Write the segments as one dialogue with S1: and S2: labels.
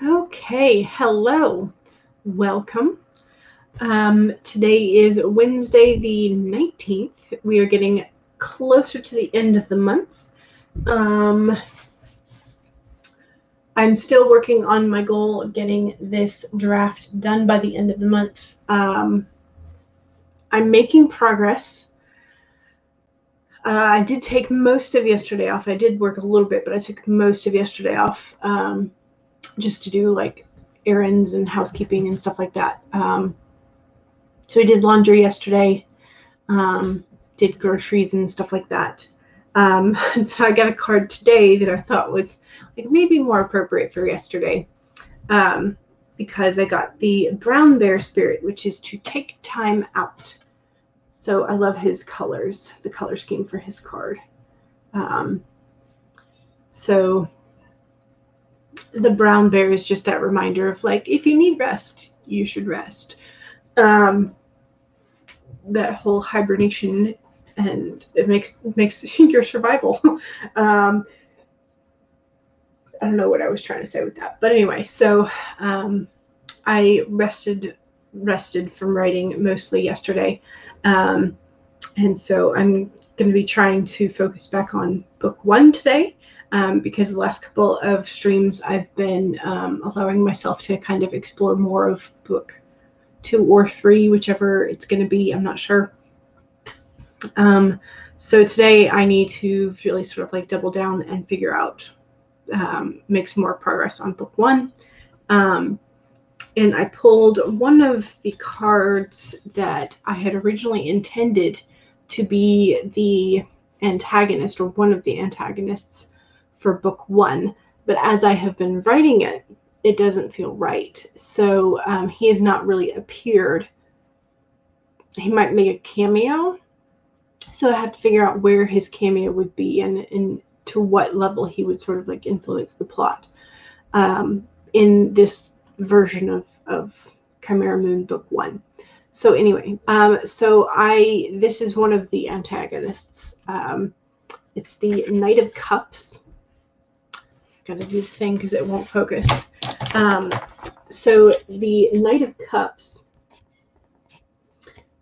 S1: Okay, hello, welcome. Today is Wednesday the 19th. We are getting closer to the end of the month. I'm still working on my goal of getting this draft done by the end of the month. I'm making progress. I did take most of yesterday off. I did work a little bit, but I took most of yesterday off just to do like errands and housekeeping and stuff like that. So I did laundry yesterday, did groceries and stuff like that. And so I got a card today that I thought was like maybe more appropriate for yesterday, because I got the brown bear spirit, which is to take time out. So I love his colors, the color scheme for his card. So the brown bear is just that reminder of like, if you need rest, you should rest. That whole hibernation, and it makes your survival. I don't know what I was trying to say with that, but anyway, so I rested from writing mostly yesterday, and so I'm going to be trying to focus back on book 1 today, because the last couple of streams I've been allowing myself to kind of explore more of book 2 or 3, whichever it's going to be. I'm not sure. So today I need to really sort of like double down and figure out, make some more progress on book 1. And I pulled one of the cards that I had originally intended to be the antagonist, or one of the antagonists for book 1. But as I have been writing it, it doesn't feel right. So he has not really appeared. He might make a cameo. So I have to figure out where his cameo would be and to what level he would sort of like influence the plot in this version of Chimera Moon book 1. So anyway, this is one of the antagonists. It's the Knight of Cups. Gotta do the thing because it won't focus. So the Knight of Cups,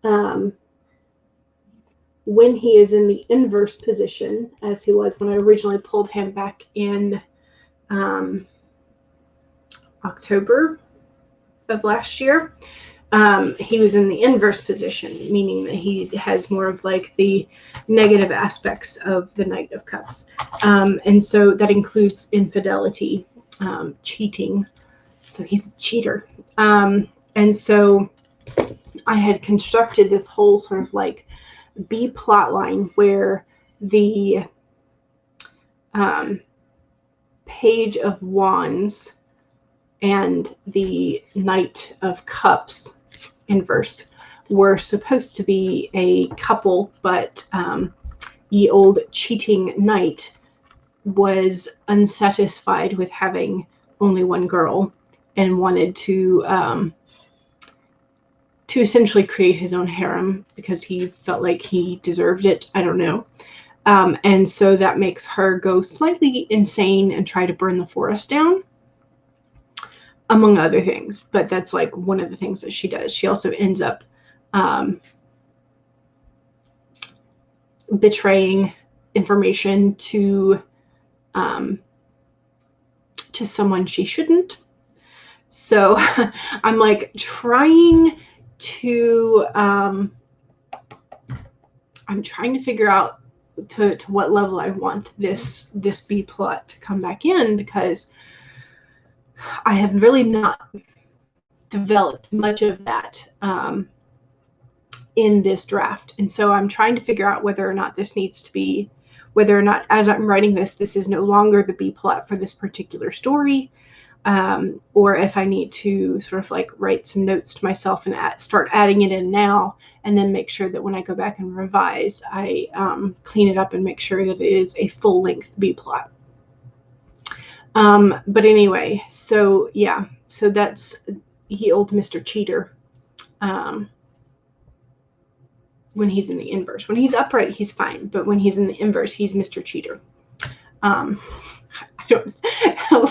S1: when he is in the inverse position, as he was when I originally pulled him back in October of last year, he was in the inverse position, meaning that he has more of like the negative aspects of the Knight of Cups. And so that includes infidelity, cheating. So he's a cheater. And so I had constructed this whole sort of like B plot line where the Page of Wands and the Knight of Cups inverse were supposed to be a couple, but ye old cheating knight was unsatisfied with having only one girl and wanted to essentially create his own harem because he felt like he deserved it. I don't know. And so that makes her go slightly insane and try to burn the forest down, among other things. But that's like one of the things that she does. She also ends up betraying information to someone she shouldn't. So I'm like trying to I'm trying to figure out to what level I want this B plot to come back in, because I have really not developed much of that in this draft. And so I'm trying to figure out whether or not this needs to be, whether or not as I'm writing this is no longer the B plot for this particular story, or if I need to sort of like write some notes to myself and start adding it in now, and then make sure that when I go back and revise, I clean it up and make sure that it is a full-length B plot. But anyway, so yeah, so that's ye old Mr. Cheater. When he's in the inverse. When he's upright, he's fine, but when he's in the inverse, he's Mr. Cheater. don't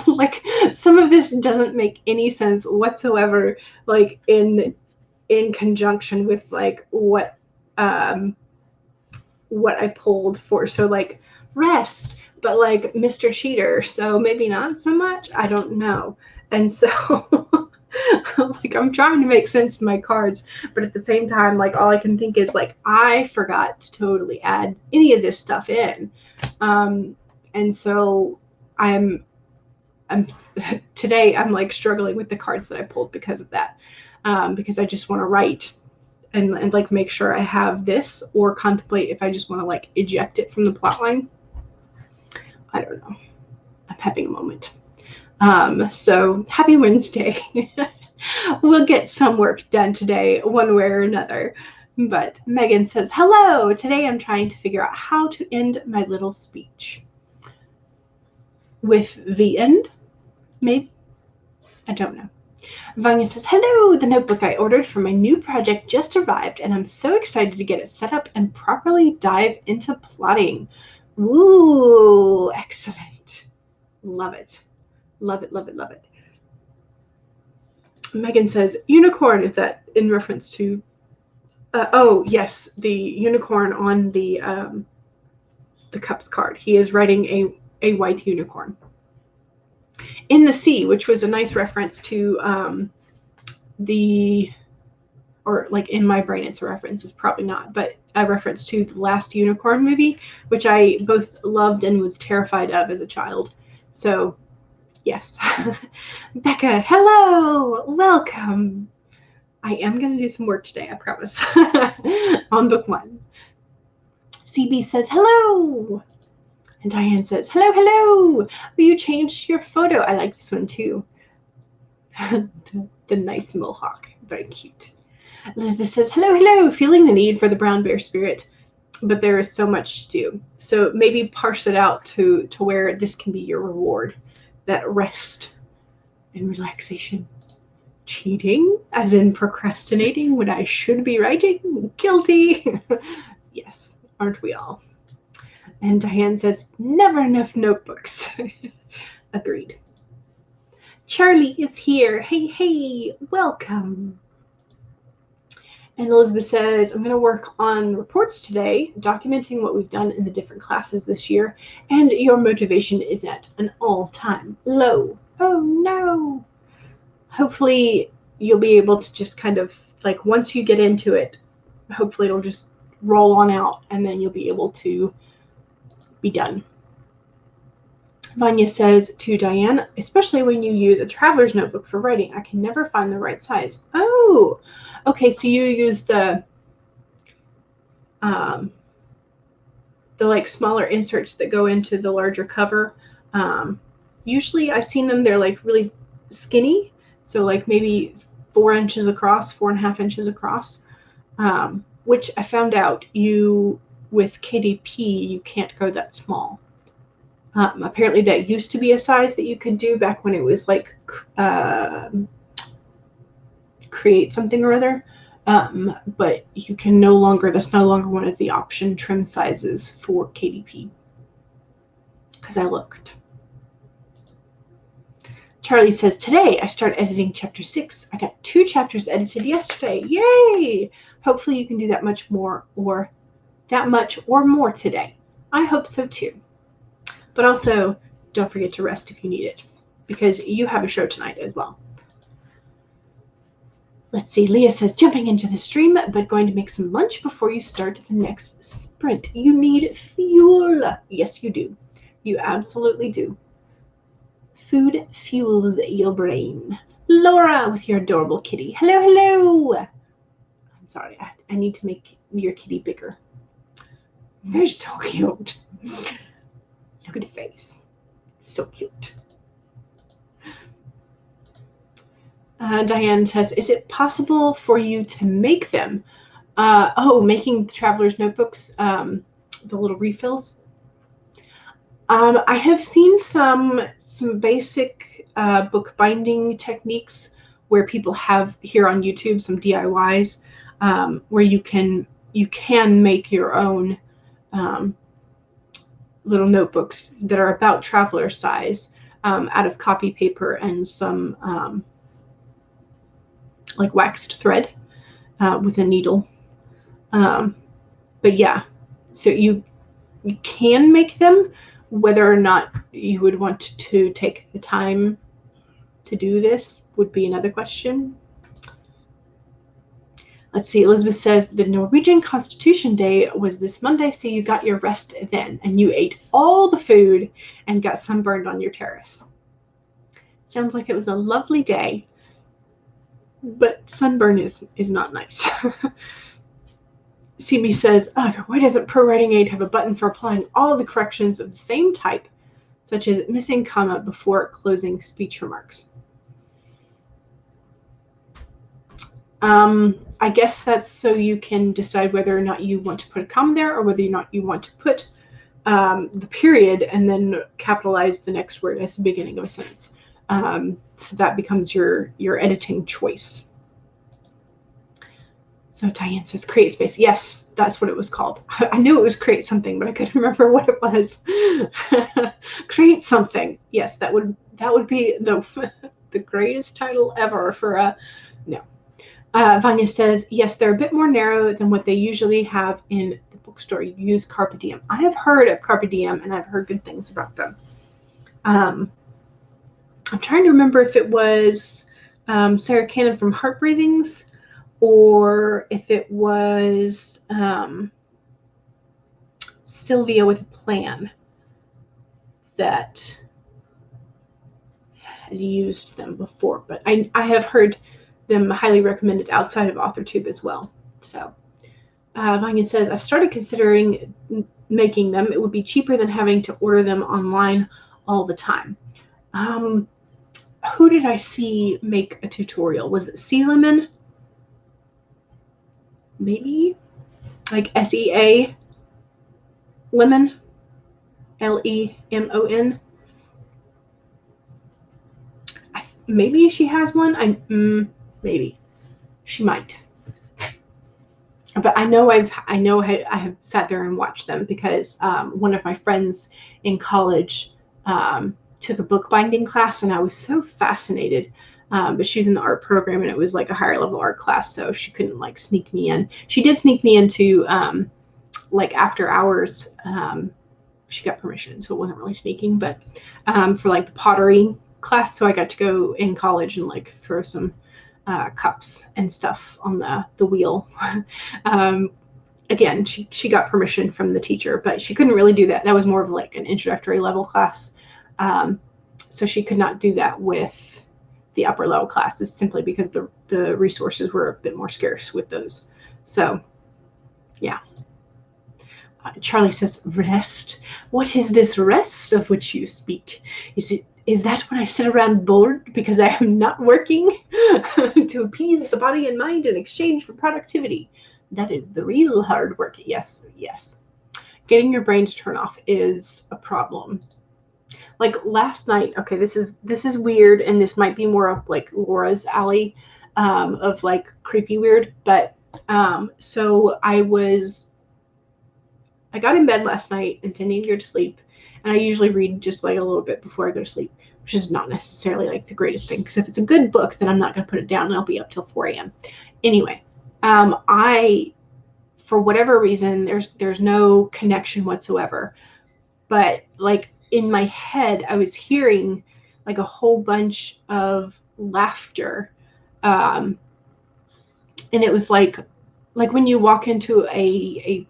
S1: like, some of this doesn't make any sense whatsoever, like in conjunction with like what I pulled for. So like rest, but like Mr. Cheater, so maybe not so much. I don't know. And so like I'm trying to make sense of my cards, but at the same time, like all I can think is like I forgot to totally add any of this stuff in. And so I'm today I'm like struggling with the cards that I pulled because of that. Because I just want to write and like make sure I have this, or contemplate if I just want to like eject it from the plot line. I don't know. I'm having a moment. So happy Wednesday. We'll get some work done today, one way or another. But Megan says, hello. Today I'm trying to figure out how to end my little speech. With the end? Maybe? I don't know. Vanya says, hello. The notebook I ordered for my new project just arrived, and I'm so excited to get it set up and properly dive into plotting. Ooh, excellent. Love it. Love it, love it, love it. Megan says, unicorn, is that in reference to, oh, yes, the unicorn on the Cups card. He is riding a white unicorn in the sea, which was a nice reference to or like in my brain it's a reference, it's probably not, but a reference to the last unicorn movie, which I both loved and was terrified of as a child. So yes. Becca, hello, welcome. I am going to do some work today, I promise. On book 1. CB says hello. And Diane says, hello, hello. You changed your photo. I like this one too. the nice mohawk. Very cute. Elizabeth says, hello, hello. Feeling the need for the brown bear spirit, but there is so much to do. So maybe parse it out to where this can be your reward. That rest and relaxation. Cheating, as in procrastinating when I should be writing. Guilty. Yes, aren't we all? And Diane says, never enough notebooks. Agreed. Charlie is here. Hey, hey, welcome. And Elizabeth says, I'm going to work on reports today, documenting what we've done in the different classes this year, and your motivation is at an all-time low. Oh, no. Hopefully, you'll be able to just kind of, like, once you get into it, hopefully it'll just roll on out, and then you'll be able to be done. Vanya says to Diane, especially when you use a traveler's notebook for writing, I can never find the right size. Oh, okay. So you use the like smaller inserts that go into the larger cover. Usually I've seen them, they're like really skinny. So like maybe 4 inches across, 4.5 inches across, which I found out with KDP, you can't go that small. Apparently that used to be a size that you could do back when it was like create something or other. But you can no longer, that's no longer one of the option trim sizes for KDP. Because I looked. Charlie says, today I start editing chapter 6. I got 2 chapters edited yesterday. Yay! Hopefully you can do that much more or more today. I hope so too. But also, don't forget to rest if you need it, because you have a show tonight as well. Let's see, Leah says, jumping into the stream, but going to make some lunch before you start the next sprint. You need fuel. Yes, you do. You absolutely do. Food fuels your brain. Laura with your adorable kitty. Hello, hello. I'm sorry, I need to make your kitty bigger. They're so cute. Look at the face. So cute. Diane says, is it possible for you to make them? Making the traveler's notebooks, the little refills. I have seen some basic book binding techniques where people have here on YouTube some DIYs where you can make your own little notebooks that are about traveler size, out of copy paper and some like waxed thread with a needle. But yeah, so you can make them. Whether or not you would want to take the time to do this would be another question. Let's see, Elizabeth says the Norwegian Constitution Day was this Monday, so you got your rest then, and you ate all the food and got sunburned on your terrace. Sounds like it was a lovely day, but sunburn is not nice. CB says, ugh, why doesn't Pro Writing Aid have a button for applying all the corrections of the same type, such as missing comma before closing speech remarks? I guess that's so you can decide whether or not you want to put a comma there, or whether or not you want to put the period and then capitalize the next word as the beginning of a sentence. So that becomes your editing choice. So Diane says, create space. Yes, that's what it was called. I knew it was create something, but I couldn't remember what it was. Create something. Yes, that would be the greatest title ever for a, no. Vanya says, yes, they're a bit more narrow than what they usually have in the bookstore. You use Carpe Diem. I have heard of Carpe Diem, and I've heard good things about them. I'm trying to remember if it was Sarah Canon from Heart Breathings, or if it was Sylvia with a Plan that had used them before. But I have heard them highly recommended outside of authortube as well. So Vanya says, I've started considering making them. It would be cheaper than having to order them online all the time. Who did I see make a tutorial? Was it Sea Lemon? Maybe? Like SEA Lemon? LEMON? Maybe she has one. Maybe she might. But I know I have sat there and watched them because one of my friends in college took a bookbinding class, and I was so fascinated. But she's in the art program, and it was like a higher level art class, so she couldn't like sneak me in. She did sneak me into like after hours. She got permission, so it wasn't really sneaking, but for like the pottery class, so I got to go in college and like throw some cups and stuff on the wheel. Again, she got permission from the teacher, but she couldn't really do that. That was more of like an introductory level class. So she could not do that with the upper level classes simply because the resources were a bit more scarce with those. So yeah. Charlie says, rest? What is this rest of which you speak? Is that when I sit around bored because I am not working to appease the body and mind in exchange for productivity? That is the real hard work. Yes, yes. Getting your brain to turn off is a problem. Like last night, okay, this is weird, and this might be more of like Laura's alley of like creepy weird, but so I got in bed last night intending to go to sleep, and I usually read just like a little bit before I go to sleep, which is not necessarily like the greatest thing, because if it's a good book, then I'm not going to put it down and I'll be up till 4 a.m. Anyway, I, for whatever reason, there's no connection whatsoever, but like in my head, I was hearing like a whole bunch of laughter, and it was like when you walk into a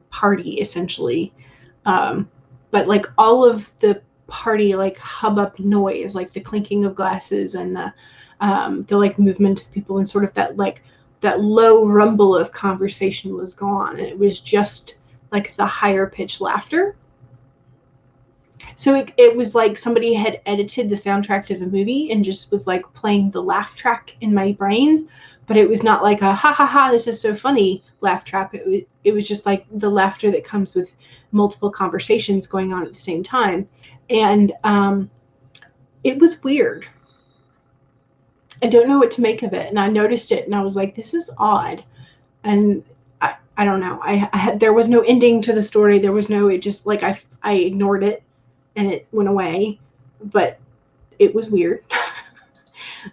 S1: party essentially, but like all of the party like hubbub noise, like the clinking of glasses and the like movement of people, and sort of that low rumble of conversation was gone, and it was just like the higher pitched laughter. So it was like somebody had edited the soundtrack to the movie and just was like playing the laugh track in my brain, but it was not like a ha ha ha, this is so funny laugh track. It was just like the laughter that comes with multiple conversations going on at the same time. And it was weird. I don't know what to make of it. And I noticed it and I was like, this is odd. And I don't know. There was no ending to the story. There was no, it just like I ignored it and it went away, but it was weird.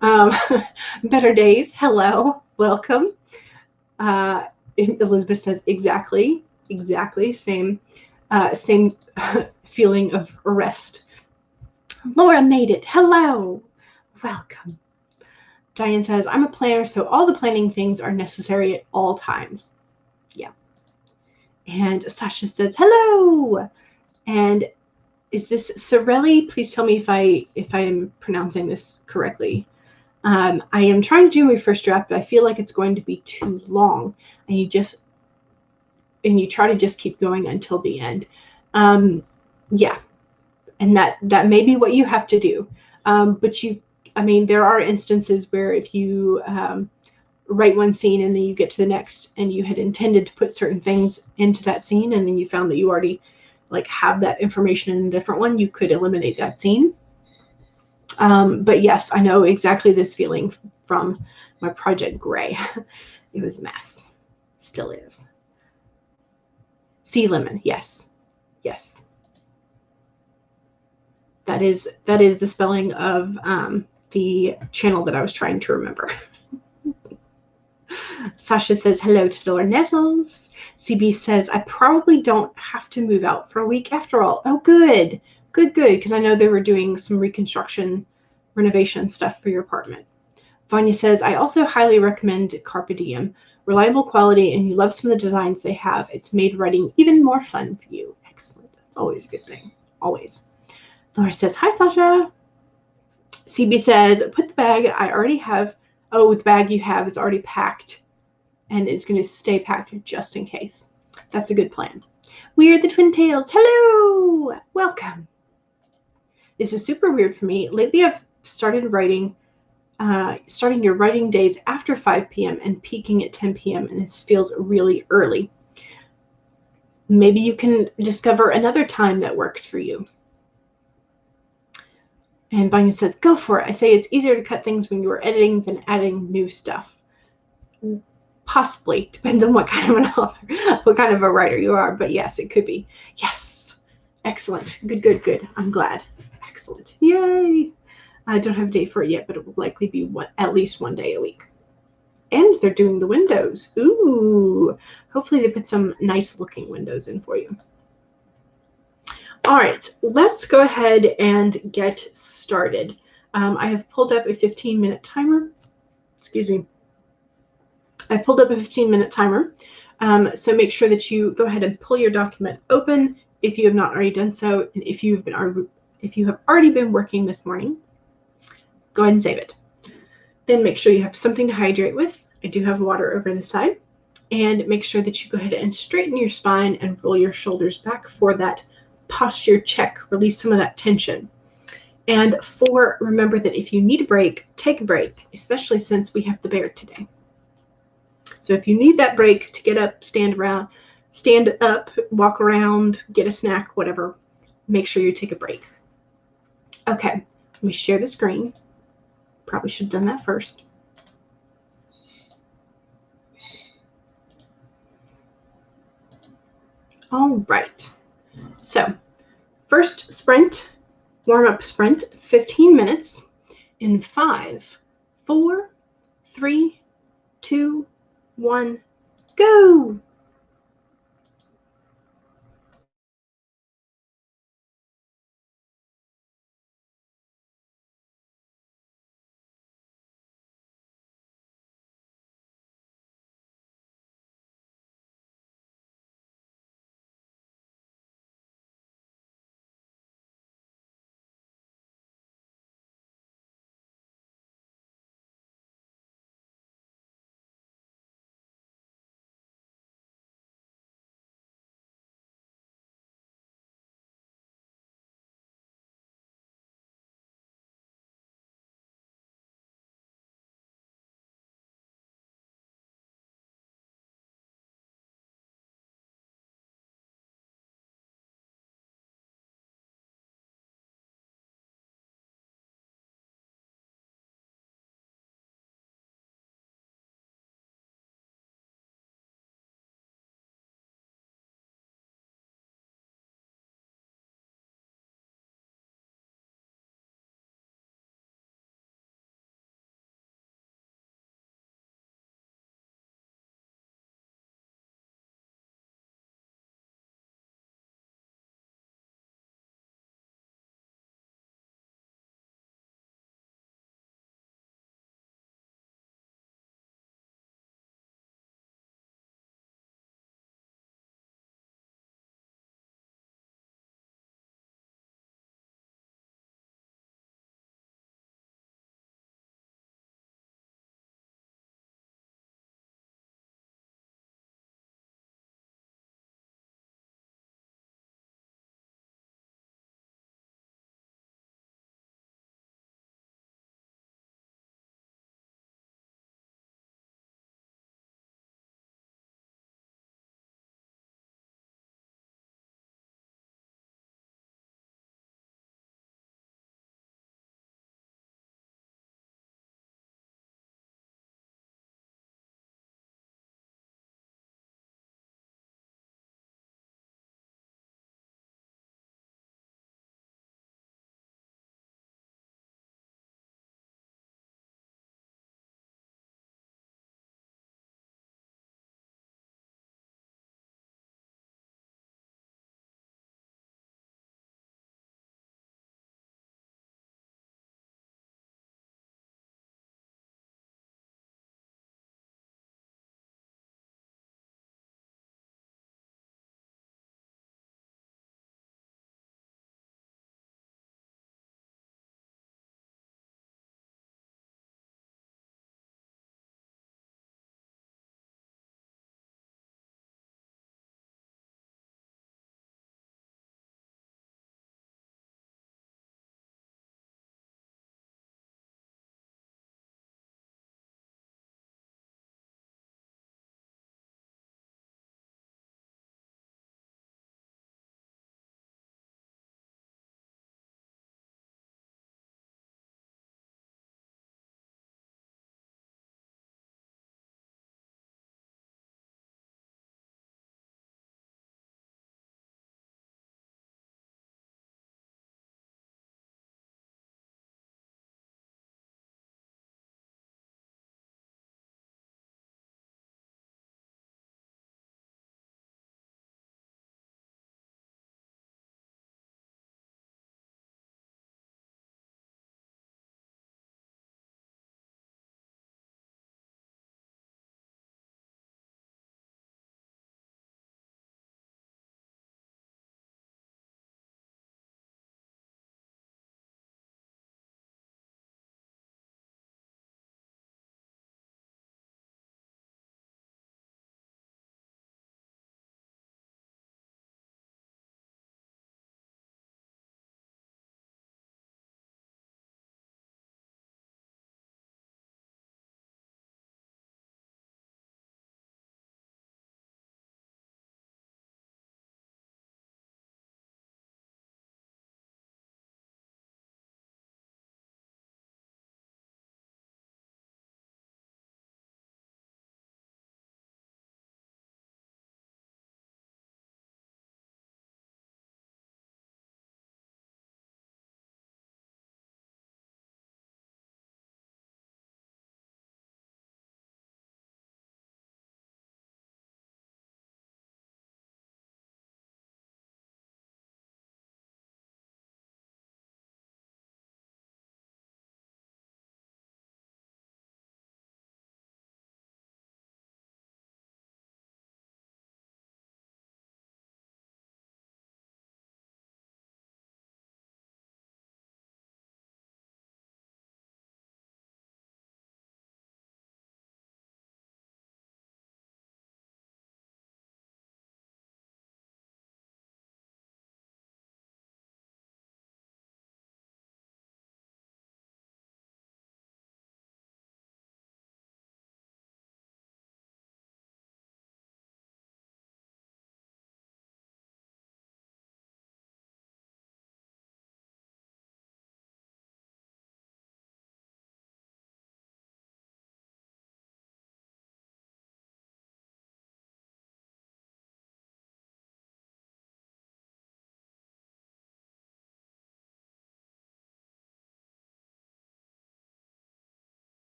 S1: Better days. Hello, welcome. Elizabeth says exactly. Same feeling of arrest. Laura made it. Hello, welcome. Diane says, I'm a planner, so all the planning things are necessary at all times. Yeah. And Sasha says, hello. And is this Sorelli? Please tell me if I am pronouncing this correctly. I am trying to do my first draft, but I feel like it's going to be too long. And you try to just keep going until the end. Yeah. And that may be what you have to do. But there are instances where if you write one scene and then you get to the next and you had intended to put certain things into that scene and then you found that you already have that information in a different one, you could eliminate that scene. But yes, I know exactly this feeling from my Project Gray. It was a mess. Still is. Sea lemon, yes. Yes. That is the spelling of the channel that I was trying to remember. Sasha says hello to Laura Nettles. CB says, I probably don't have to move out for a week after all. Oh, good. Good, because I know they were doing some reconstruction, renovation stuff for your apartment. Vanya says, I also highly recommend Carpe Diem. Reliable quality, and you love some of the designs they have. It's made writing even more fun for you. Excellent. That's always a good thing. Always. Laura says, hi, Sasha. CB says, put the bag I already have. Oh, the bag you have is already packed and is going to stay packed just in case. That's a good plan. We are the Twin Tails. Hello! Welcome. This is super weird for me. Lately, I've started writing, starting your writing days after 5 p.m. and peaking at 10 p.m. and this feels really early. Maybe you can discover another time that works for you. And Vanya says, go for it. I say it's easier to cut things when you are editing than adding new stuff. Possibly. Depends on what kind of an author, what kind of a writer you are. But yes, it could be. Yes. Excellent. Good. I'm glad. Excellent. Yay. I don't have a date for it yet, but it will likely be at least one day a week. And they're doing the windows. Ooh. Hopefully they put some nice looking windows in for you. All right, let's go ahead and get started. I have pulled up a 15-minute timer. Excuse me. I pulled up a 15-minute timer. So make sure that you go ahead and pull your document open if you have not already done so. And if you have already been working this morning, go ahead and save it. Then make sure you have something to hydrate with. I do have water over the side. And make sure that you go ahead and straighten your spine and roll your shoulders back for that posture check. Release some of that tension. And 4, remember that if you need a break, take a break, especially since we have the bear today. So if you need that break to get up, stand up, walk around, get a snack, whatever, make sure you take a break. Okay, let me share the screen. Probably should have done that first. All right. So first sprint, warm-up sprint, 15 minutes in 5, 4, 3, 2, 1, go!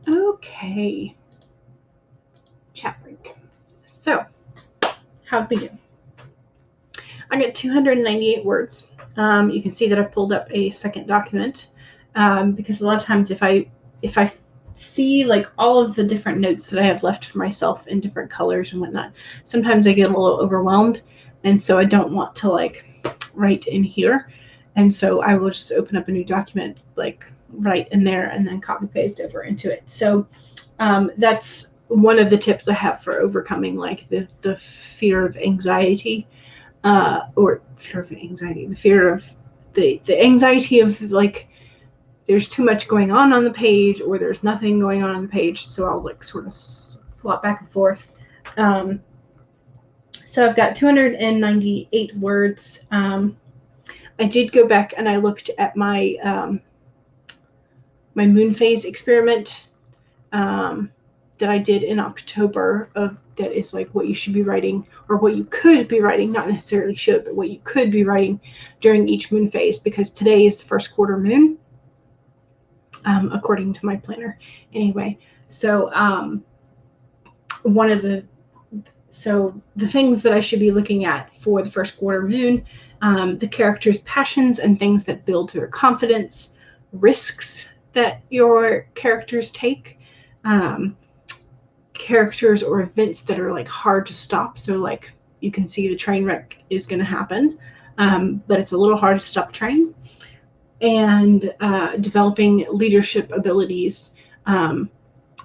S1: Okay. Chat break. So, how'd we do? I got 298 words. You can see that I pulled up a second document because a lot of times if I see like all of the different notes that I have left for myself in different colors and whatnot, sometimes I get a little overwhelmed, and so I don't want to like write in here, and so I will just open up a new document, like right in there, and then copy paste over into it. So that's one of the tips I have for overcoming like the fear of anxiety. Or fear of anxiety, the fear of the anxiety of like there's too much going on the page or there's nothing going on the page, so I'll like sort of flop back and forth. So I've got 298 words. I did go back and I looked at my my moon phase experiment that I did in October that is like what you should be writing, or what you could be writing, not necessarily should, but what you could be writing during each moon phase, because today is the first quarter moon, according to my planner. Anyway, so the things that I should be looking at for the first quarter moon, the character's passions and things that build their confidence, risks that your characters take, characters or events that are like hard to stop. So like you can see the train wreck is going to happen, but it's a little hard to stop the train. And developing leadership abilities,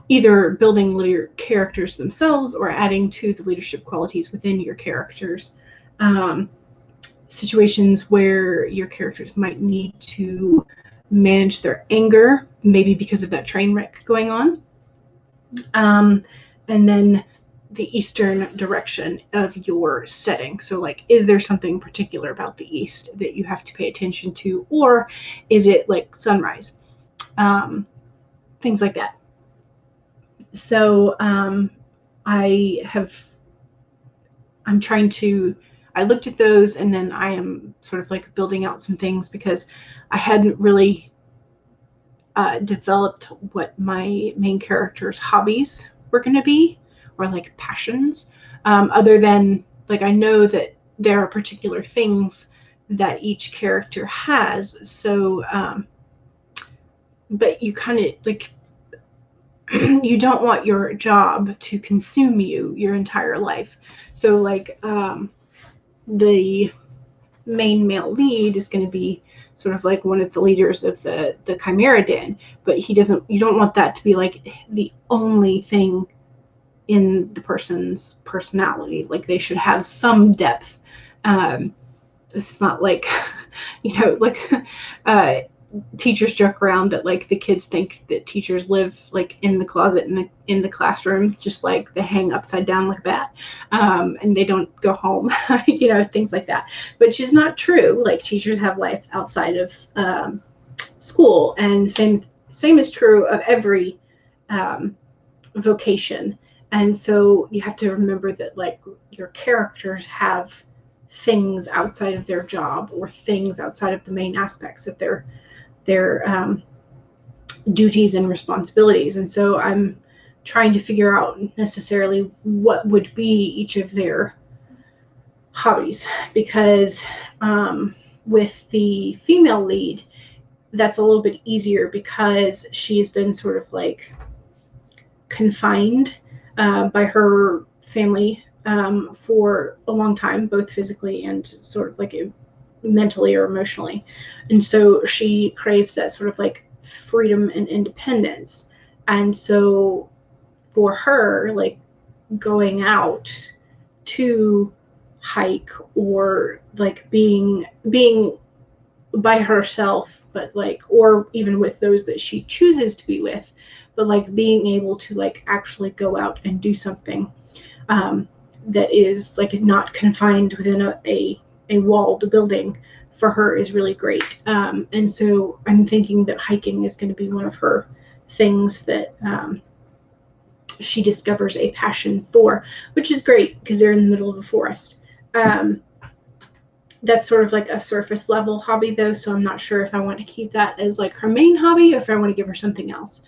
S1: either building characters themselves or adding to the leadership qualities within your characters. Situations where your characters might need to manage their anger, maybe because of that train wreck going on. And then the eastern direction of your setting. So like, is there something particular about the east that you have to pay attention to, or is it like sunrise? Things like that. So I looked at those, and then I am sort of like building out some things because I hadn't really developed what my main character's hobbies were going to be, or like passions, other than like I know that there are particular things that each character has. So but you kind of like you don't want your job to consume you your entire life. So like the main male lead is going to be sort of like one of the leaders of the Chimera Den, but you don't want that to be like the only thing in the person's personality. Like they should have some depth. It's not like, like teachers joke around that like the kids think that teachers live like in the closet in the classroom, just like they hang upside down like a bat, and they don't go home, things like that. Which is not true. Like teachers have life outside of school, and same is true of every vocation. And so you have to remember that like your characters have things outside of their job, or things outside of the main aspects of their duties and responsibilities. And so I'm trying to figure out necessarily what would be each of their hobbies, because with the female lead, that's a little bit easier because she's been sort of like confined by her family for a long time, both physically and sort of like mentally or emotionally. And so she craves that sort of like freedom and independence. And so for her, like going out to hike, or like being by herself, but like, or even with those that she chooses to be with, but like being able to like actually go out and do something that is like not confined within a walled building, for her is really great. And so I'm thinking that hiking is going to be one of her things that she discovers a passion for, which is great because they're in the middle of a forest. That's sort of like a surface level hobby though, so I'm not sure if I want to keep that as like her main hobby or if I want to give her something else.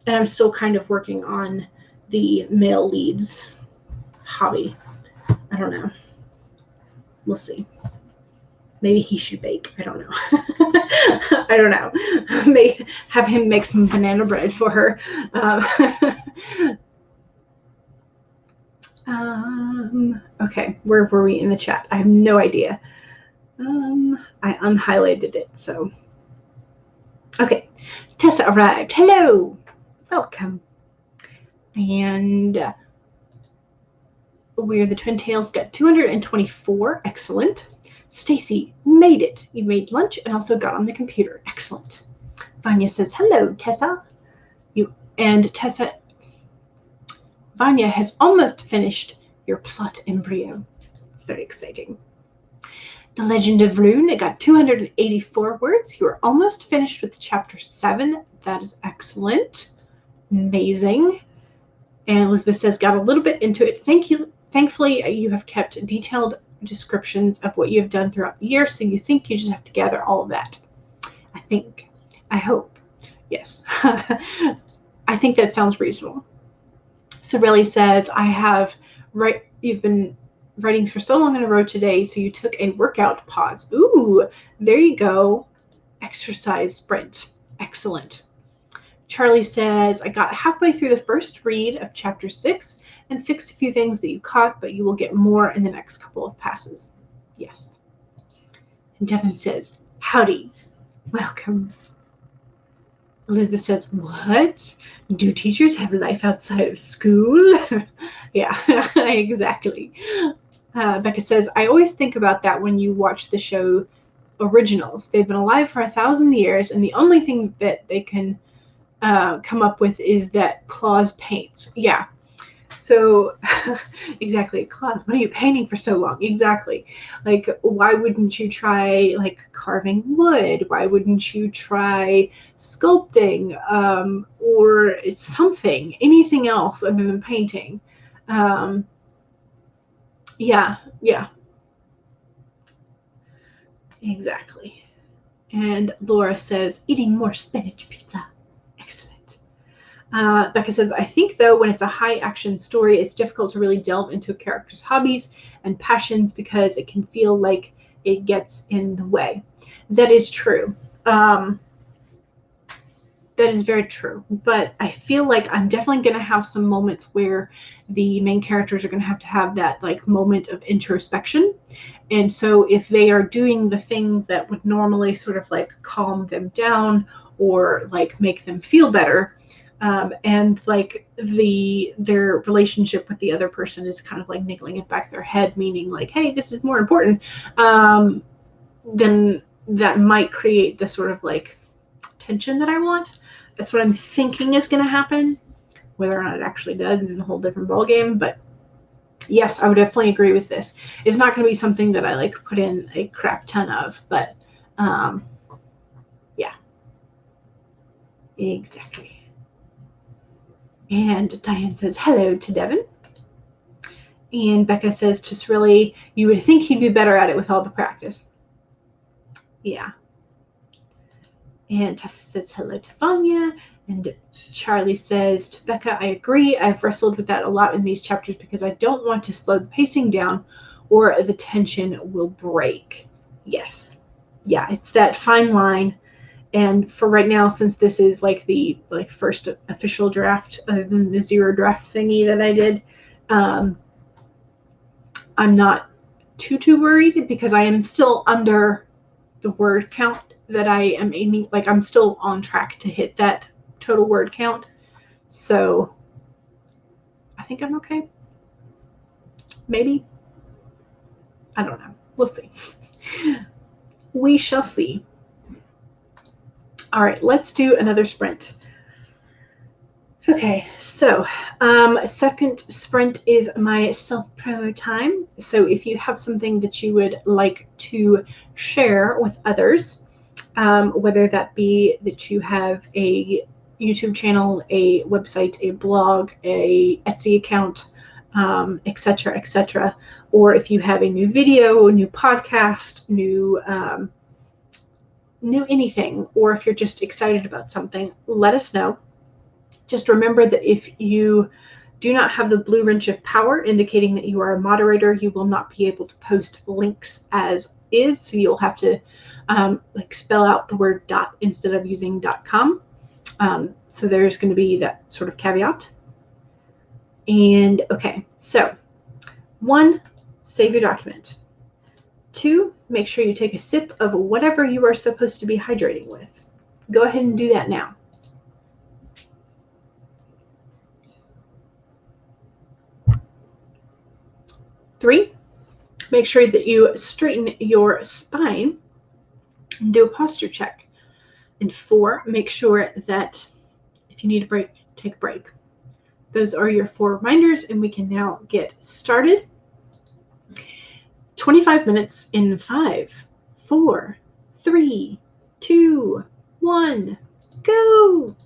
S1: And I'm still kind of working on the male leads hobby. I don't know. We'll see. Maybe he should bake. I don't know. I don't know. May have him make some banana bread for her. Okay, where were we in the chat? I have no idea. I unhighlighted it, so. Okay, Tessa arrived. Hello, welcome. And we're the Twin Tails, got 224. Excellent. Stacy made it. You made lunch and also got on the computer. Excellent. Vanya says, hello, Tessa. Vanya has almost finished your plot embryo. It's very exciting. The Legend of Rune, got 284 words. You are almost finished with chapter 7. That is excellent. Amazing. And Elizabeth says, got a little bit into it. Thank you. Thankfully, you have kept detailed descriptions of what you have done throughout the year, so you think you just have to gather all of that. I hope. Yes. I think that sounds reasonable. Sorelli says, you've been writing for so long in a row today, so you took a workout pause. Ooh, there you go. Exercise sprint. Excellent. Charlie says, I got halfway through the first read of chapter 6 and fixed a few things that you caught, but you will get more in the next couple of passes. Yes. And Devin says, howdy. Welcome. Elizabeth says, what? Do teachers have life outside of school? Yeah, exactly. Becca says, I always think about that when you watch the show Originals. They've been alive for 1,000 years, and the only thing that they can come up with is that Claus paints. Yeah. So, exactly, Claus, what are you painting for so long? Exactly. Like, why wouldn't you try, like, carving wood? Why wouldn't you try sculpting or it's something, anything else other than painting? Yeah. Exactly. And Laura says, eating more spinach pizza. Becca says, I think, though, when it's a high-action story, it's difficult to really delve into a character's hobbies and passions because it can feel like it gets in the way. That is true. That is very true. But I feel like I'm definitely going to have some moments where the main characters are going to have that, like, moment of introspection. And so if they are doing the thing that would normally sort of, like, calm them down or, like, make them feel better, and like their relationship with the other person is kind of like niggling at back their head, meaning like, hey, this is more important, then that might create the sort of like tension that I want. That's what I'm thinking is going to happen. Whether or not it actually does is a whole different ballgame, but yes, I would definitely agree with this. It's not going to be something that I like put in a crap ton of, but yeah, exactly. And Diane says, hello to Devin. And Becca says, just really, you would think he'd be better at it with all the practice. Yeah. And Tessa says, hello to Vanya. And Charlie says to Becca, I agree. I've wrestled with that a lot in these chapters because I don't want to slow the pacing down or the tension will break. Yes. Yeah, it's that fine line. And for right now, since this is like the first official draft, other than the 0 draft thingy that I did, I'm not too worried because I am still under the word count that I am aiming. Like, I'm still on track to hit that total word count. So I think I'm okay. Maybe. I don't know. We'll see. We shall see. All right, let's do another sprint. Okay, so second sprint is my self-promo time. So if you have something that you would like to share with others, whether that be that you have a YouTube channel, a website, a blog, a Etsy account, etc., etc., or if you have a new video, a new podcast, new anything, or if you're just excited about something, let us know. Just remember that if you do not have the blue wrench of power indicating that you are a moderator, you will not be able to post links as is. So you'll have to like spell out the word dot instead of using .com. So there's going to be that sort of caveat. And okay, so 1, save your document. 2, make sure you take a sip of whatever you are supposed to be hydrating with. Go ahead and do that now. 3, make sure that you straighten your spine and do a posture check. And 4, make sure that if you need a break, take a break. Those are your 4 reminders, and we can now get started. 25 minutes in 5, 4, 3, 2, 1, go!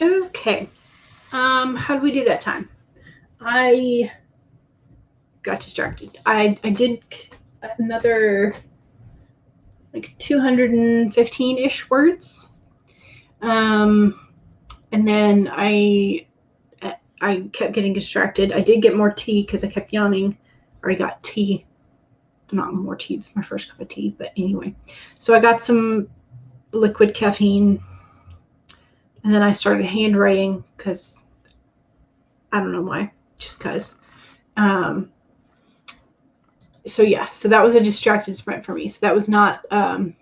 S1: Okay. How did we do that time? I got distracted. I did another like 215-ish words. And then I kept getting distracted. I did get more tea because I kept yawning, or I got tea. Not more tea. It's my first cup of tea, but anyway. So I got some liquid caffeine, and then I started handwriting because I don't know why, just because. So yeah, so that was a distracted sprint for me. So that was not a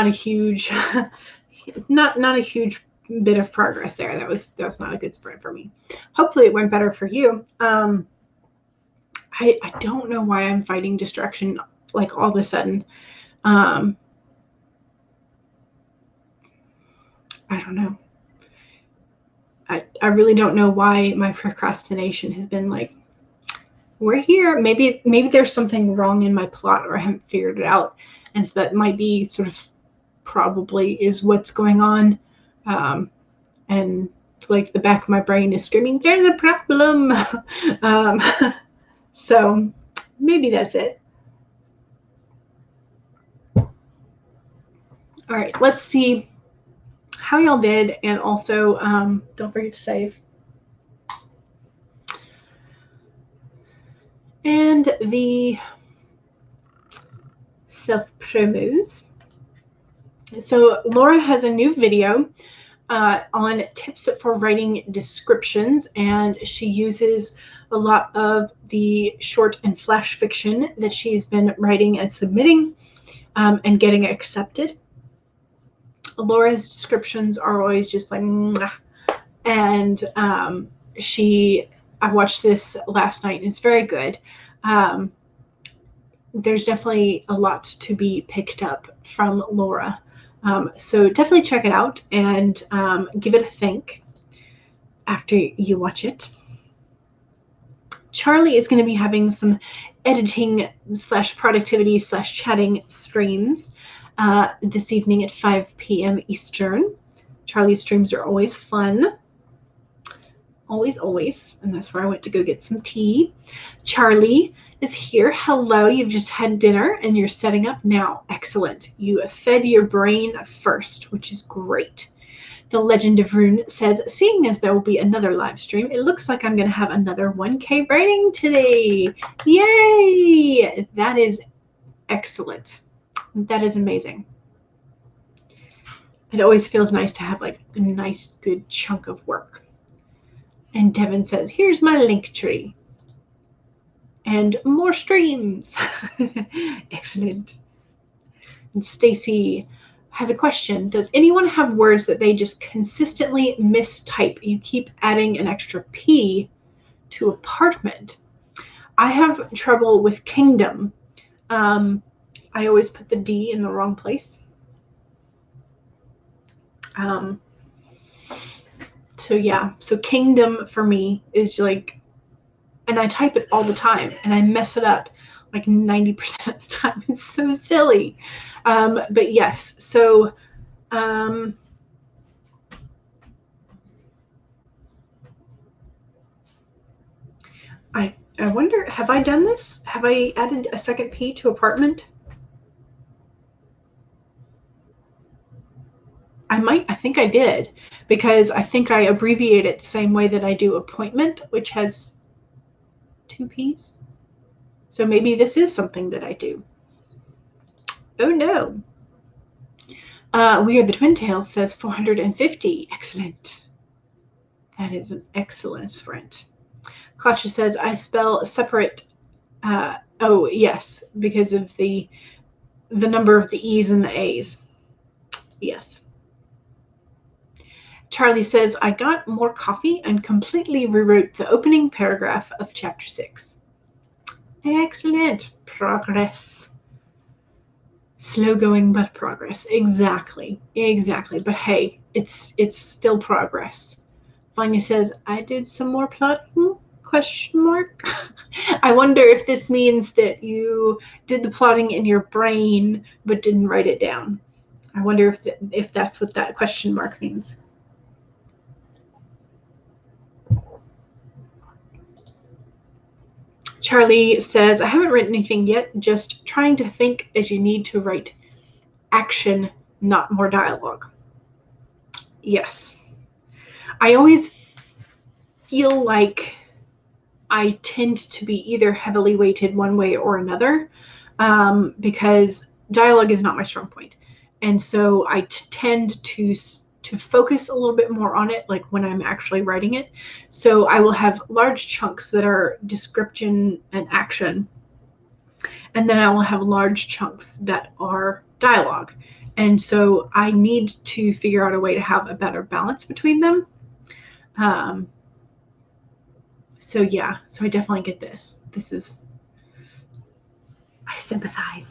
S1: huge not a huge bit of progress there. That was not a good sprint for me. Hopefully it went better for you. I don't know why I'm fighting distraction like all of a sudden. I don't know. I really don't know why my procrastination has been like, we're here. Maybe there's something wrong in my plot, or I haven't figured it out. And so that might be sort of probably is what's going on. And like the back of my brain is screaming, there's a problem. So maybe that's it. All right, let's see how y'all did. And also, don't forget to save. And the self-promos. So Laura has a new video on tips for writing descriptions, and she uses a lot of the short and flash fiction that she's been writing and submitting and getting accepted. Laura's descriptions are always just like, mwah. And I watched this last night, and it's very good. There's definitely a lot to be picked up from Laura. So definitely check it out and give it a think after you watch it. Charlie is going to be having some editing / productivity / chatting streams this evening at 5 p.m. Eastern. Charlie's streams are always fun. Always, always. And that's where I went to go get some tea. Charlie is here. Hello, you've just had dinner and you're setting up now. Excellent. You fed your brain first, which is great. The Legend of Rune says, seeing as there will be another live stream, it looks like I'm going to have another 1K writing today. Yay! That is excellent. That is amazing. It always feels nice to have like a nice, good chunk of work. And Devin says, here's my link tree. And more streams. Excellent. And Stacy has a question. Does anyone have words that they just consistently mistype? You keep adding an extra P to apartment. I have trouble with kingdom. I always put the D in the wrong place. So yeah, so kingdom for me is like, and I type it all the time and I mess it up like 90% of the time. It's so silly. But yes, so I wonder, have I done this? Have I added a second P to apartment? I think I did, because I think I abbreviate it the same way that I do appointment, which has 2 P's. So maybe this is something that I do. Oh no. We Are the Twin Tails says 450. Excellent. That is an excellent sprint. Klatsha says, I spell separate. Oh, yes, because of the number of the E's and the A's. Yes. Charlie says, I got more coffee and completely rewrote the opening paragraph of chapter 6. Excellent. Progress. Slow going, but progress. Exactly. Exactly. But hey, it's still progress. Vanya says, I did some more plotting? ? I wonder if this means that you did the plotting in your brain but didn't write it down. I wonder if that's what that question mark means. Charlie says, I haven't written anything yet, just trying to think as you need to write action, not more dialogue. Yes. I always feel like I tend to be either heavily weighted one way or another, because dialogue is not my strong point. And so I tend to focus a little bit more on it, like when I'm actually writing it. So I will have large chunks that are description and action, and then I will have large chunks that are dialogue. And so I need to figure out a way to have a better balance between them. So yeah, so I definitely get this. I sympathize.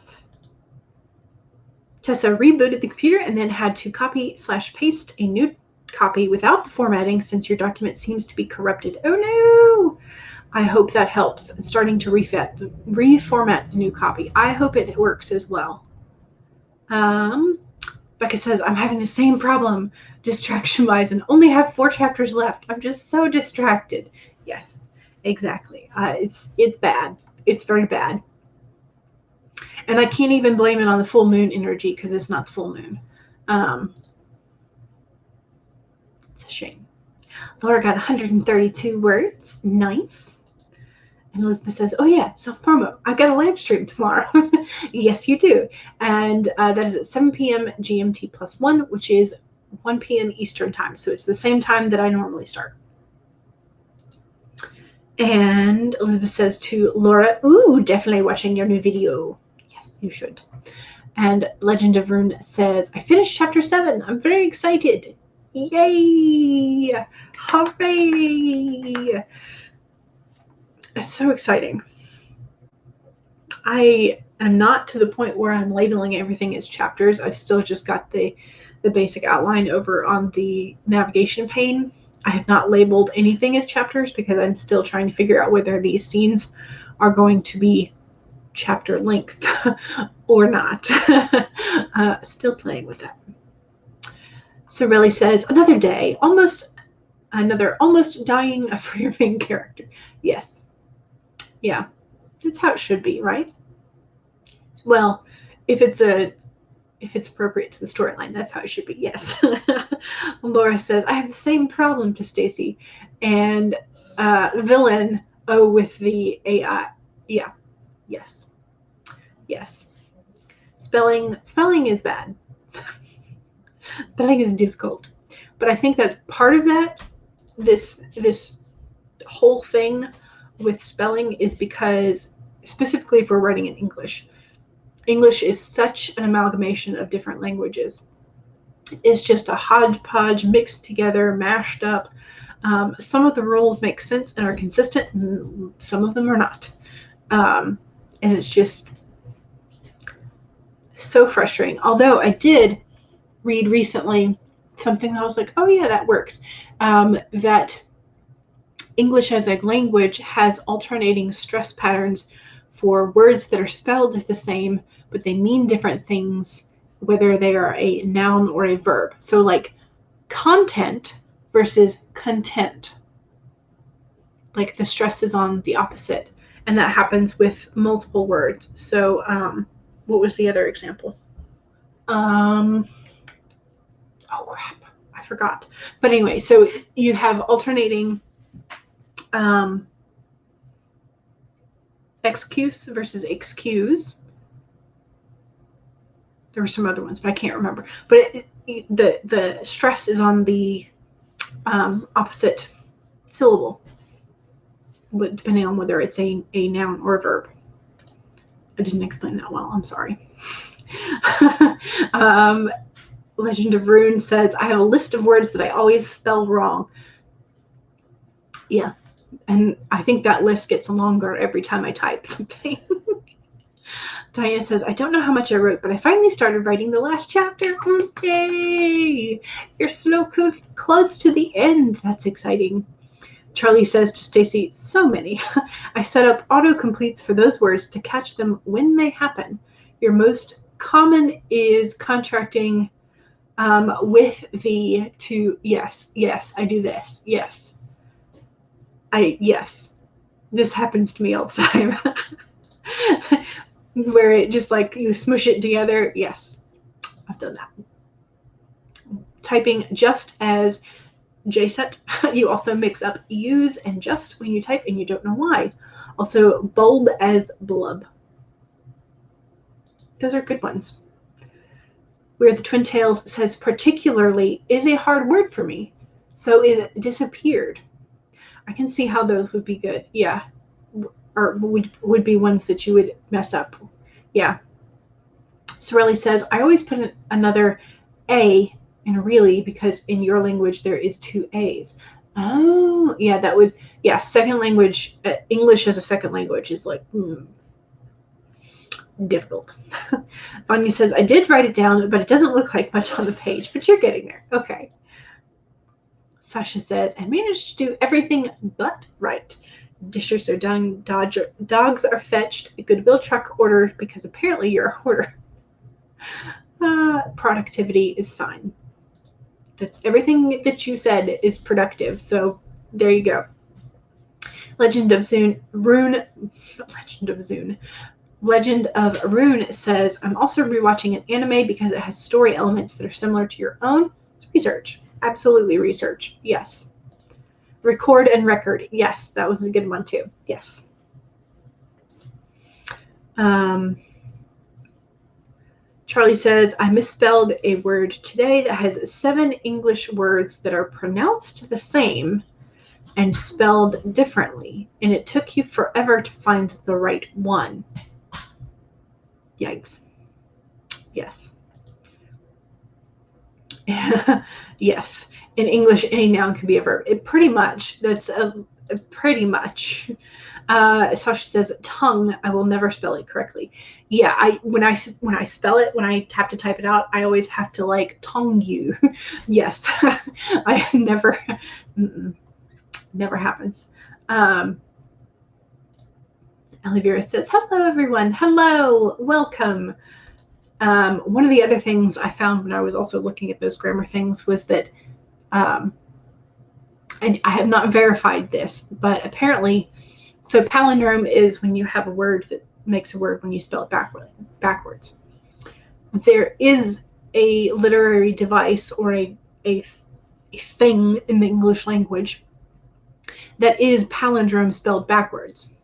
S1: Tessa rebooted the computer and then had to copy/paste a new copy without the formatting since your document seems to be corrupted. Oh no! I hope that helps. I'm starting to reformat the new copy. I hope it works as well. Becca says, I'm having the same problem distraction-wise and only have 4 chapters left. I'm just so distracted. Yes, exactly. It's bad. It's very bad. And I can't even blame it on the full moon energy because it's not the full moon. It's a shame. Laura got 132 words. Nice. And Elizabeth says, oh yeah, self-promo. I've got a live stream tomorrow. Yes, you do. And that is at 7 p.m. GMT +1, which is 1 p.m. Eastern time. So it's the same time that I normally start. And Elizabeth says to Laura, ooh, definitely watching your new video. Yes, you should. And Legend of Rune says, I finished chapter 7. I'm very excited. Yay! Hooray! It's so exciting. I am not to the point where I'm labeling everything as chapters. I've still just got the basic outline over on the navigation pane. I have not labeled anything as chapters because I'm still trying to figure out whether these scenes are going to be chapter length or not. Still playing with that. Sorelli says, another day, almost dying for your main character. Yes. Yeah, that's how it should be, right? Well, if it's appropriate to the storyline, that's how it should be. Yes. Laura says, I have the same problem to Stacy, and villain. Oh, with the AI. Yeah. Yes. Yes. Spelling is bad. Spelling is difficult, but I think that's part of that. This whole thing with spelling is because, specifically if we're writing in English is such an amalgamation of different languages. It's just a hodgepodge mixed together, mashed up. Some of the rules make sense and are consistent, and some of them are not. And it's just so frustrating. Although I did read recently something that I was like, oh yeah, that works. That English as a language has alternating stress patterns for words that are spelled the same, but they mean different things, whether they are a noun or a verb. So like content versus content. Like the stress is on the opposite. And that happens with multiple words. So what was the other example? Oh crap, I forgot. But anyway, so you have alternating excuse versus excuse. There were some other ones, but I can't remember. But the stress is on the opposite syllable, depending on whether it's a noun or a verb. I didn't explain that well. I'm sorry. Legend of Rune says, I have a list of words that I always spell wrong. Yeah. And I think that list gets longer every time I type something. Diana says, I don't know how much I wrote, but I finally started writing the last chapter. Yay! You're so close to the end. That's exciting. Charlie says to Stacy, so many. I set up autocompletes for those words to catch them when they happen. Your most Common is contracting with the to yes, I do this. Yes. Yes. This happens to me all the time. Where it just like you smush it together. Yes. I've done that. Typing just as J-set. You also mix up use and just when you type and you don't know why. Also bulb as blub. Those are good ones. Where the Twin Tails says particularly is a hard word for me. So it disappeared. I can see how those would be good. Yeah. Or would be ones that you would mess up. Yeah. Sorelli says, I always put another A in really because in your language there is 2 A's. Oh, yeah, that would, yeah, second language, English as a second language is like, difficult. Vanya says, I did write it down, but it doesn't look like much on the page, but you're getting there. Okay. Sasha says, I managed to do everything but right. Dishers are done, dogs are fetched, a Goodwill truck ordered because apparently you're a hoarder. Productivity is fine. That's everything that you said is productive, so there you go. Legend of Rune says, I'm also rewatching an anime because it has story elements that are similar to your own. It's research. Absolutely research. Yes. Record and record. Yes, that was a good one too. Yes. Charlie says, I misspelled a word today that has 7 English words that are pronounced the same and spelled differently, and it took you forever to find the right one. Yikes. Yes. Yes. In English, any noun can be a verb. It pretty much. That's pretty much. Sasha says, tongue, I will never spell it correctly. Yeah, when I spell it, when I have to type it out, I always have to like tongue you. Yes. I never, never happens. Olivia says, hello everyone. Hello, welcome. One of the other things I found when I was also looking at those grammar things was that and I have not verified this, but apparently, so palindrome is when you have a word that makes a word when you spell it backwards. There is a literary device or a thing in the English language that is palindrome spelled backwards.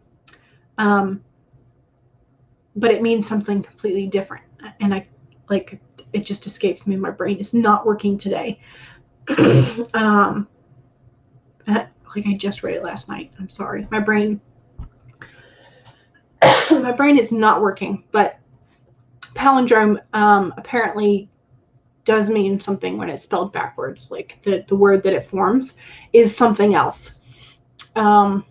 S1: But it means something completely different. And it just escapes me. My brain is not working today. I just read it last night. I'm sorry. My brain is not working, but palindrome apparently does mean something when it's spelled backwards. Like the word that it forms is something else. I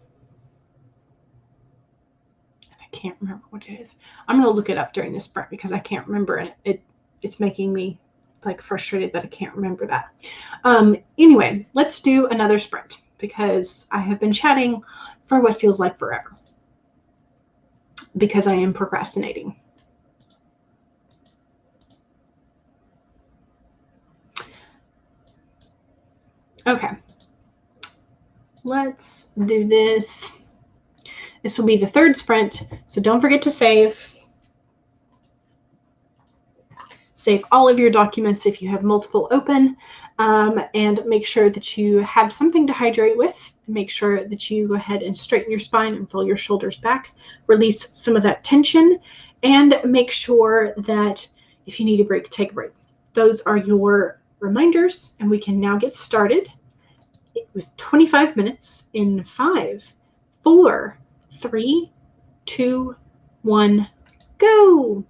S1: can't remember what it is. I'm going to look it up during this sprint because I can't remember it. It's making me like frustrated that I can't remember that. Anyway, let's do another sprint because I have been chatting for what feels like forever because I am procrastinating. Okay, let's do this. This will be the third sprint, so don't forget to save. Save all of your documents if you have multiple open, and make sure that you have something to hydrate with. Make sure that you go ahead and straighten your spine and pull your shoulders back. Release some of that tension, and make sure that if you need a break, take a break. Those are your reminders, and we can now get started with 25 minutes in 5, 4, 3, 2, 1, go.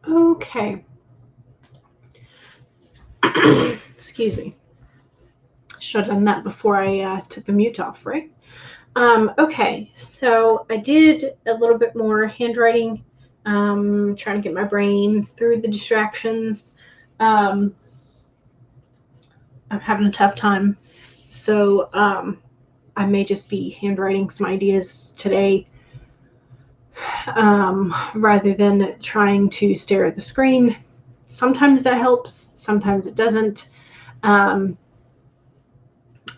S1: Okay. Excuse me. Should have done that before I took the mute off, right? Okay, so I did a little bit more handwriting, trying to get my brain through the distractions. I'm having a tough time, so I may just be handwriting some ideas today rather than trying to stare at the screen. Sometimes that helps, sometimes it doesn't.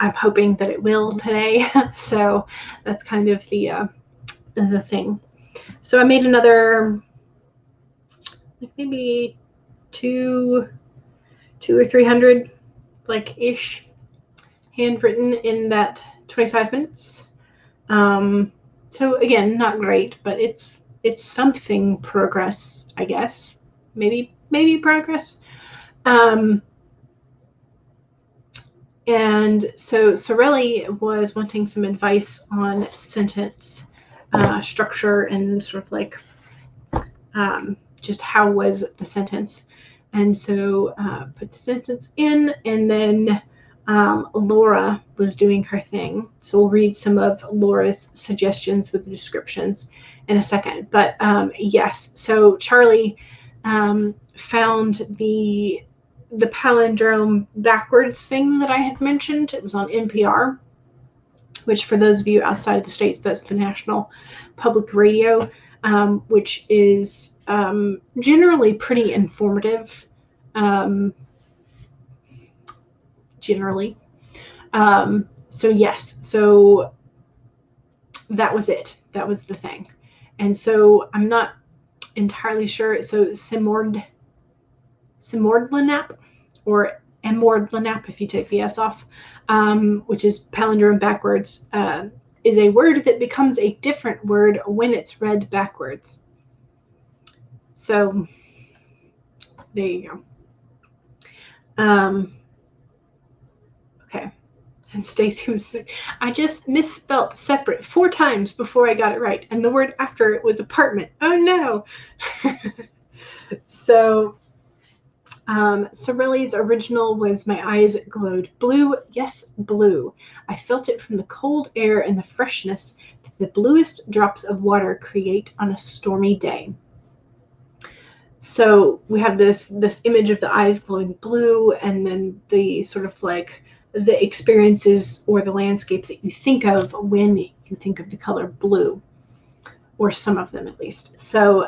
S1: I'm hoping that it will today, so that's kind of the thing. So I made another, like maybe two or 300, like ish, handwritten in that 25 minutes. So again, not great, but it's something progress, I guess. Maybe progress. And so Sorelli was wanting some advice on sentence structure and sort of like just how was the sentence. And so put the sentence in, and then Laura was doing her thing. So we'll read some of Laura's suggestions with the descriptions in a second. But yes, so Charlie found the palindrome backwards thing that I had mentioned. It was on NPR, which for those of you outside of the States, that's the National Public Radio, which is generally pretty informative. Generally. So yes, so that was it. That was the thing. And so I'm not entirely sure. So Simordlinap, or Emordlinap if you take the S off, which is palindrome backwards, is a word that becomes a different word when it's read backwards. So there you go. Okay. And Stacy was like, I just misspelt separate 4 times before I got it right. And the word after it was apartment. Oh no. So Sorelli's original was my eyes glowed blue. Yes, blue. I felt it from the cold air and the freshness that the bluest drops of water create on a stormy day. So we have this image of the eyes glowing blue, and then the sort of like the experiences or the landscape that you think of when you think of the color blue, or some of them at least. So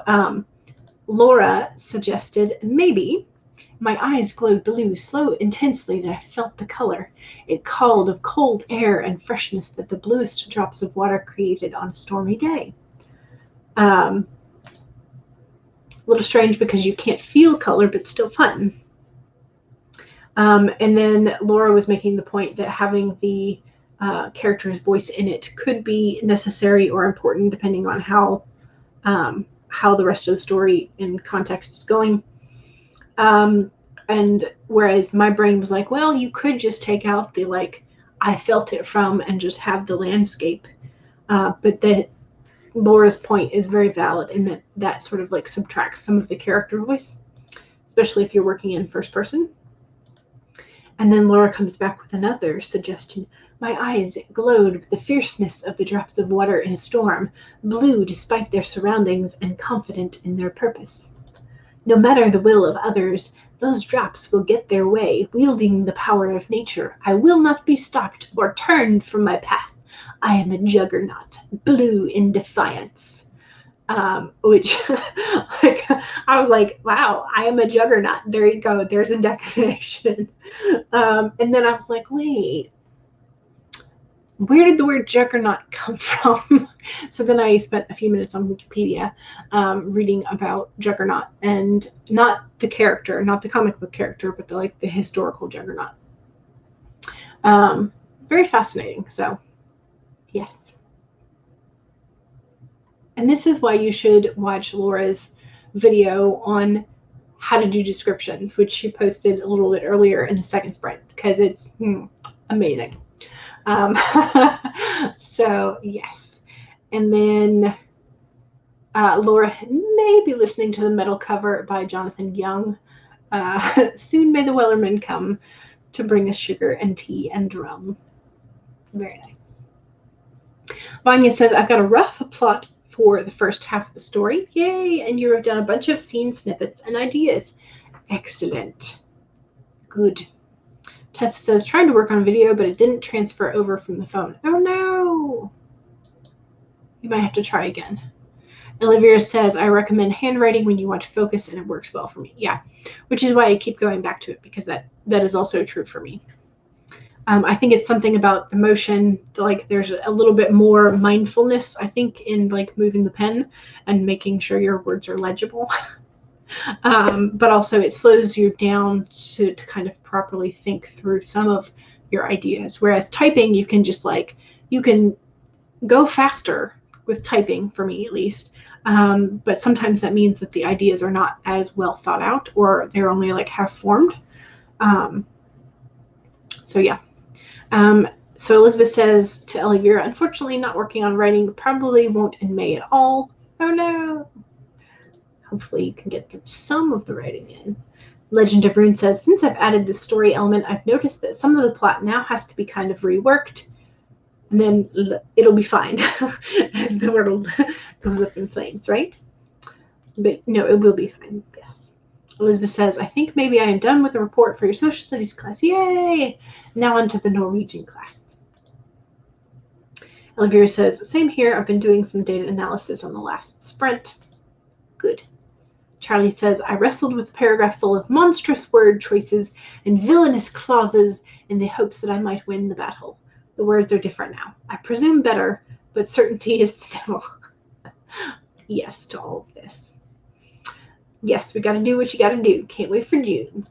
S1: Laura suggested maybe my eyes glowed blue so intensely that I felt the color. It called of cold air and freshness that the bluest drops of water created on a stormy day. A little strange because you can't feel color, but still fun. And then Laura was making the point that having the character's voice in it could be necessary or important depending on how the rest of the story and context is going. And whereas my brain was like, well, you could just take out the like I felt it from and just have the landscape. But that Laura's point is very valid in that sort of like subtracts some of the character voice, especially if you're working in first person. And then Laura comes back with another suggestion. My eyes glowed with the fierceness of the drops of water in a storm, blue despite their surroundings and confident in their purpose. No matter the will of others, those drops will get their way, wielding the power of nature. I will not be stopped or turned from my path. I am a juggernaut, blue in defiance. Which, like, I was like, wow, I am a juggernaut. There you go. There's a definition. And then I was like, wait, where did the word juggernaut come from? So then I spent a few minutes on Wikipedia reading about juggernaut, and not the character, not the comic book character, but the historical juggernaut. Very fascinating. So, yes. And this is why you should watch Laura's video on how to do descriptions, which she posted a little bit earlier in the second sprint, because it's amazing. So yes. And then Laura may be listening to the metal cover by Jonathan Young. Soon may the Wellerman come to bring us sugar and tea and rum. Very nice. Vanya says, I've got a rough plot for the first half of the story. Yay! And you have done a bunch of scene snippets and ideas. Excellent. Good. Tessa says, trying to work on video, but it didn't transfer over from the phone. Oh no! You might have to try again. Olivia says, I recommend handwriting when you want to focus, and it works well for me. Yeah, which is why I keep going back to it, because that is also true for me. I think it's something about the motion, like there's a little bit more mindfulness, I think, in like moving the pen and making sure your words are legible. But also it slows you down to kind of properly think through some of your ideas. Whereas typing, you can just like, you can go faster with typing, for me at least. But sometimes that means that the ideas are not as well thought out, or they're only like half formed. So yeah. So Elizabeth says to Elvira, unfortunately not working on writing, probably won't in May at all. Oh no. Hopefully you can get through some of the writing in. Legend of Rune says, since I've added this story element, I've noticed that some of the plot now has to be kind of reworked, and then it'll be fine as the world goes up in flames, right? But no, it will be fine, yes. Elizabeth says, I think maybe I am done with the report for your social studies class. Yay! Now on to the Norwegian class. Elvira says, same here. I've been doing some data analysis on the last sprint. Good. Charlie says, I wrestled with a paragraph full of monstrous word choices and villainous clauses in the hopes that I might win the battle. The words are different now. I presume better, but certainty is the devil. Yes to all of this. Yes, we got to do what you got to do. Can't wait for June.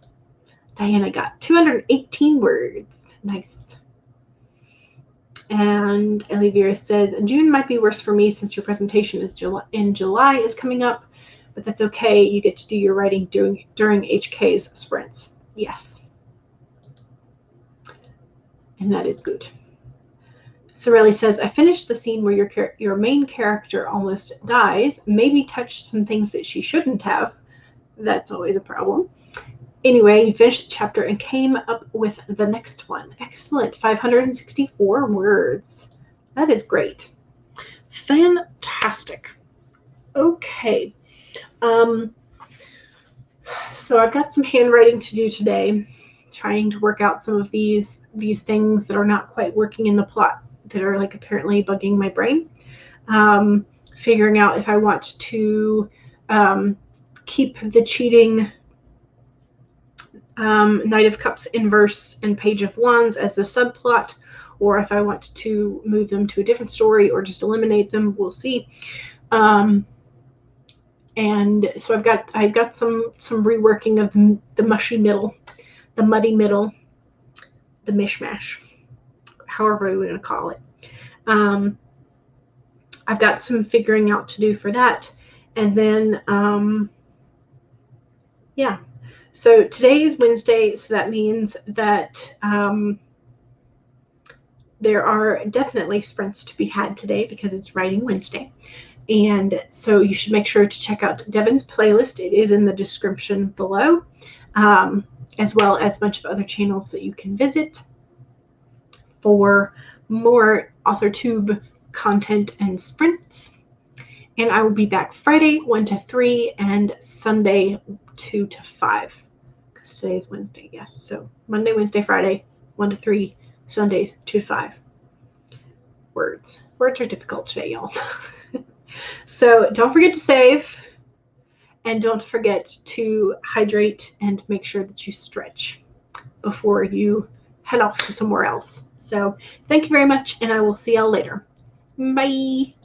S1: Diana got 218 words. Nice. And Elvira says, June might be worse for me since your presentation is in July is coming up, but that's okay. You get to do your writing during HK's sprints. Yes. And that is good. Sorelli says, I finished the scene where your main character almost dies, maybe touched some things that she shouldn't have. That's always a problem. Anyway, you finished the chapter and came up with the next one. Excellent. 564 words. That is great. Fantastic. Okay. So I've got some handwriting to do today, trying to work out some of these things that are not quite working in the plot, that are like apparently bugging my brain. Figuring out if I want to keep the cheating Knight of Cups inverse and Page of Wands as the subplot, or if I want to move them to a different story or just eliminate them. We'll see. And so I've got some reworking of the mushy middle, the muddy middle, the mishmash, however we're going to call it. I've got some figuring out to do for that. And then, yeah. So today is Wednesday, so that means that there are definitely sprints to be had today because it's Writing Wednesday. And so you should make sure to check out Devin's playlist. It is in the description below, as well as a bunch of other channels that you can visit for more AuthorTube content and sprints. And I will be back Friday 1 to 3 and Sunday 2 to 5. Because today is Wednesday, yes. So Monday, Wednesday, Friday 1 to 3, Sundays 2 to 5. Words are difficult today, y'all. So don't forget to save, and don't forget to hydrate and make sure that you stretch before you head off to somewhere else. So thank you very much, and I will see y'all later. Bye.